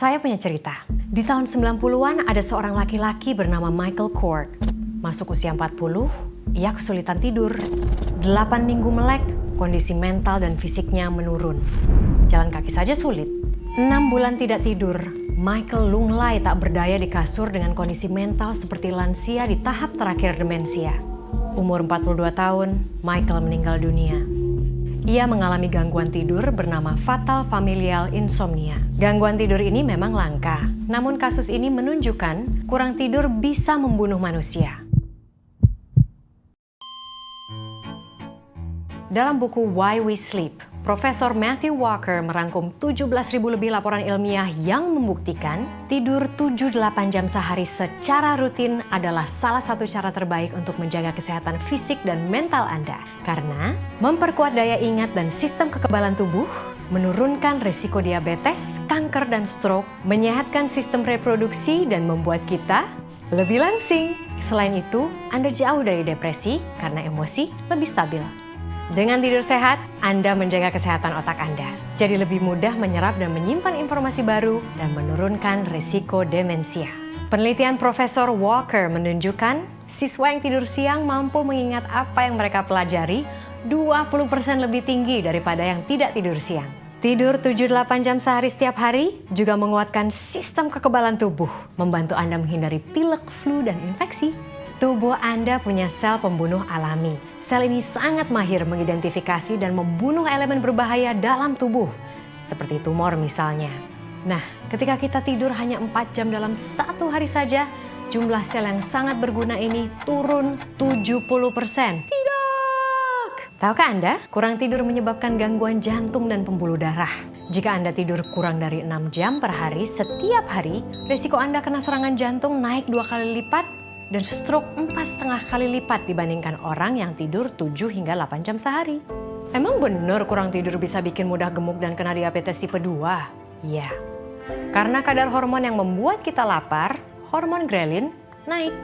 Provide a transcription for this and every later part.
Saya punya cerita. Di tahun 90-an ada seorang laki-laki bernama Michael Kort. Masuk usia 40, ia kesulitan tidur. 8 minggu melek, kondisi mental dan fisiknya menurun. Jalan kaki saja sulit. 6 bulan tidak tidur, Michael lunglai tak berdaya di kasur dengan kondisi mental seperti lansia di tahap terakhir demensia. Umur 42 tahun, Michael meninggal dunia. Ia mengalami gangguan tidur bernama fatal familial insomnia. Gangguan tidur ini memang langka, namun kasus ini menunjukkan kurang tidur bisa membunuh manusia. Dalam buku Why We Sleep, Profesor Matthew Walker merangkum 17.000 lebih laporan ilmiah yang membuktikan tidur 7-8 jam sehari secara rutin adalah salah satu cara terbaik untuk menjaga kesehatan fisik dan mental Anda. Karena memperkuat daya ingat dan sistem kekebalan tubuh, menurunkan risiko diabetes, kanker dan stroke, menyehatkan sistem reproduksi dan membuat kita lebih langsing. Selain itu, Anda jauh dari depresi karena emosi lebih stabil. Dengan tidur sehat, Anda menjaga kesehatan otak Anda. Jadi lebih mudah menyerap dan menyimpan informasi baru dan menurunkan risiko demensia. Penelitian Profesor Walker menunjukkan siswa yang tidur siang mampu mengingat apa yang mereka pelajari 20% lebih tinggi daripada yang tidak tidur siang. Tidur 7-8 jam sehari setiap hari juga menguatkan sistem kekebalan tubuh, membantu Anda menghindari pilek, flu, dan infeksi. Tubuh Anda punya sel pembunuh alami. Sel ini sangat mahir mengidentifikasi dan membunuh elemen berbahaya dalam tubuh, seperti tumor misalnya. Nah, ketika kita tidur hanya 4 jam dalam satu hari saja, jumlah sel yang sangat berguna ini turun 70%. Tidak! Tahukah Anda, kurang tidur menyebabkan gangguan jantung dan pembuluh darah. Jika Anda tidur kurang dari 6 jam per hari setiap hari, risiko Anda kena serangan jantung naik 2 kali lipat, dan stroke 4,5 kali lipat dibandingkan orang yang tidur 7 hingga 8 jam sehari. Emang bener kurang tidur bisa bikin mudah gemuk dan kena diabetes tipe 2? Ya, karena kadar hormon yang membuat kita lapar, hormon grelin, naik.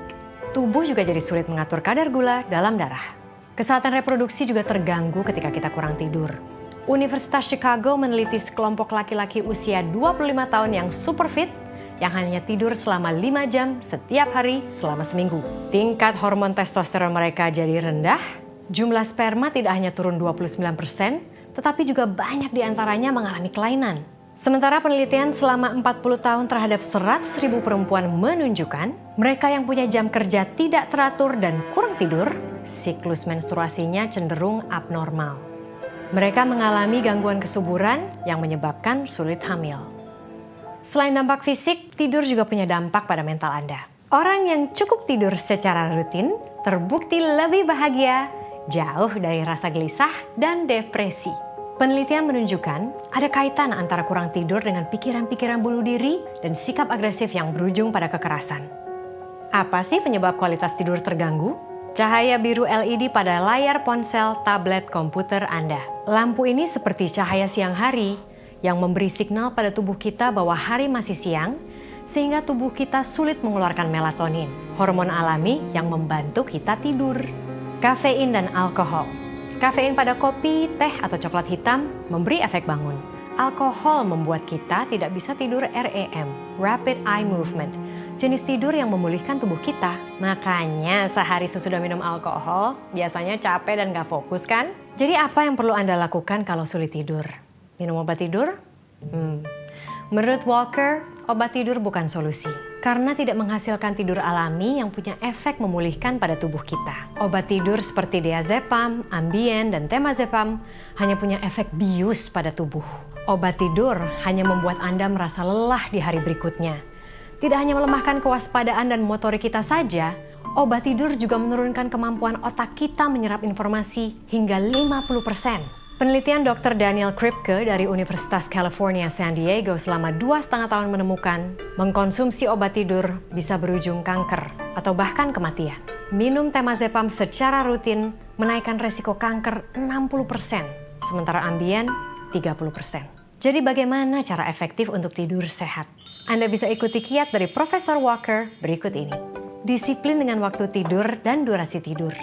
Tubuh juga jadi sulit mengatur kadar gula dalam darah. Kesehatan reproduksi juga terganggu ketika kita kurang tidur. Universitas Chicago meneliti sekelompok laki-laki usia 25 tahun yang super fit, yang hanya tidur selama 5 jam setiap hari selama seminggu. Tingkat hormon testosteron mereka jadi rendah, jumlah sperma tidak hanya turun 29%, tetapi juga banyak diantaranya mengalami kelainan. Sementara penelitian selama 40 tahun terhadap 100.000 perempuan menunjukkan, mereka yang punya jam kerja tidak teratur dan kurang tidur, siklus menstruasinya cenderung abnormal. Mereka mengalami gangguan kesuburan yang menyebabkan sulit hamil. Selain dampak fisik, tidur juga punya dampak pada mental Anda. Orang yang cukup tidur secara rutin terbukti lebih bahagia, jauh dari rasa gelisah dan depresi. Penelitian menunjukkan ada kaitan antara kurang tidur dengan pikiran-pikiran bunuh diri dan sikap agresif yang berujung pada kekerasan. Apa sih penyebab kualitas tidur terganggu? Cahaya biru LED pada layar ponsel, tablet, komputer Anda. Lampu ini seperti cahaya siang hari, yang memberi signal pada tubuh kita bahwa hari masih siang, sehingga tubuh kita sulit mengeluarkan melatonin, hormon alami yang membantu kita tidur. Kafein dan alkohol. Kafein pada kopi, teh, atau coklat hitam memberi efek bangun. Alkohol membuat kita tidak bisa tidur REM, Rapid Eye Movement, jenis tidur yang memulihkan tubuh kita. Makanya sehari sesudah minum alkohol, biasanya capek dan gak fokus kan? Jadi apa yang perlu Anda lakukan kalau sulit tidur? Minum obat tidur? Menurut Walker, obat tidur bukan solusi. Karena tidak menghasilkan tidur alami yang punya efek memulihkan pada tubuh kita. Obat tidur seperti diazepam, Ambien, dan temazepam hanya punya efek bius pada tubuh. Obat tidur hanya membuat Anda merasa lelah di hari berikutnya. Tidak hanya melemahkan kewaspadaan dan motorik kita saja, obat tidur juga menurunkan kemampuan otak kita menyerap informasi hingga 50%. Penelitian Dr. Daniel Kripke dari Universitas California, San Diego selama 2,5 tahun menemukan mengkonsumsi obat tidur bisa berujung kanker atau bahkan kematian. Minum temazepam secara rutin menaikkan resiko kanker 60%, sementara Ambien 30%. Jadi bagaimana cara efektif untuk tidur sehat? Anda bisa ikuti kiat dari Profesor Walker berikut ini. Disiplin dengan waktu tidur dan durasi tidur.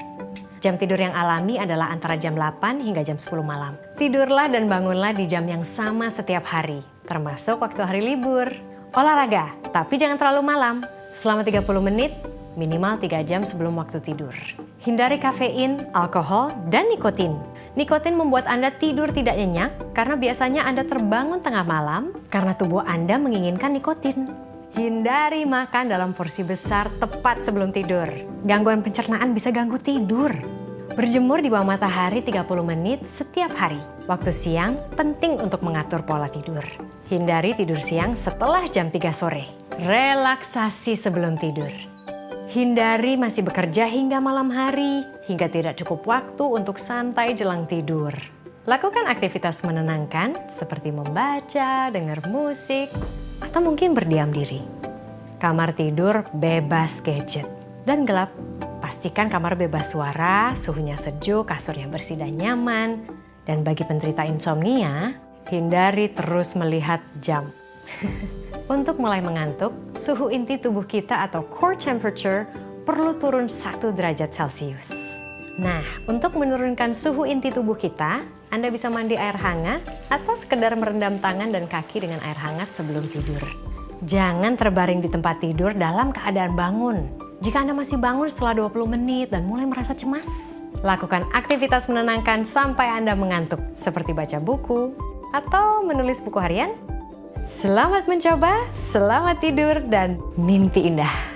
Jam tidur yang alami adalah antara jam 8 hingga jam 10 malam. Tidurlah dan bangunlah di jam yang sama setiap hari, termasuk waktu hari libur. Olahraga, tapi jangan terlalu malam. Selama 30 menit, minimal 3 jam sebelum waktu tidur. Hindari kafein, alkohol, dan nikotin. Nikotin membuat Anda tidur tidak nyenyak karena biasanya Anda terbangun tengah malam karena tubuh Anda menginginkan nikotin. Hindari makan dalam porsi besar tepat sebelum tidur. Gangguan pencernaan bisa ganggu tidur. Berjemur di bawah matahari 30 menit setiap hari. Waktu siang penting untuk mengatur pola tidur. Hindari tidur siang setelah jam 3 sore. Relaksasi sebelum tidur. Hindari masih bekerja hingga malam hari, hingga tidak cukup waktu untuk santai jelang tidur. Lakukan aktivitas menenangkan seperti membaca, dengar musik, atau mungkin berdiam diri. Kamar tidur bebas gadget dan gelap. Pastikan kamar bebas suara, suhunya sejuk, kasurnya bersih dan nyaman. Dan bagi penderita insomnia, hindari terus melihat jam. Untuk mulai mengantuk, suhu inti tubuh kita atau core temperature perlu turun 1 derajat Celcius. Nah, untuk menurunkan suhu inti tubuh kita, Anda bisa mandi air hangat atau sekedar merendam tangan dan kaki dengan air hangat sebelum tidur. Jangan terbaring di tempat tidur dalam keadaan bangun. Jika Anda masih bangun setelah 20 menit dan mulai merasa cemas, lakukan aktivitas menenangkan sampai Anda mengantuk, seperti baca buku atau menulis buku harian. Selamat mencoba, selamat tidur, dan mimpi indah.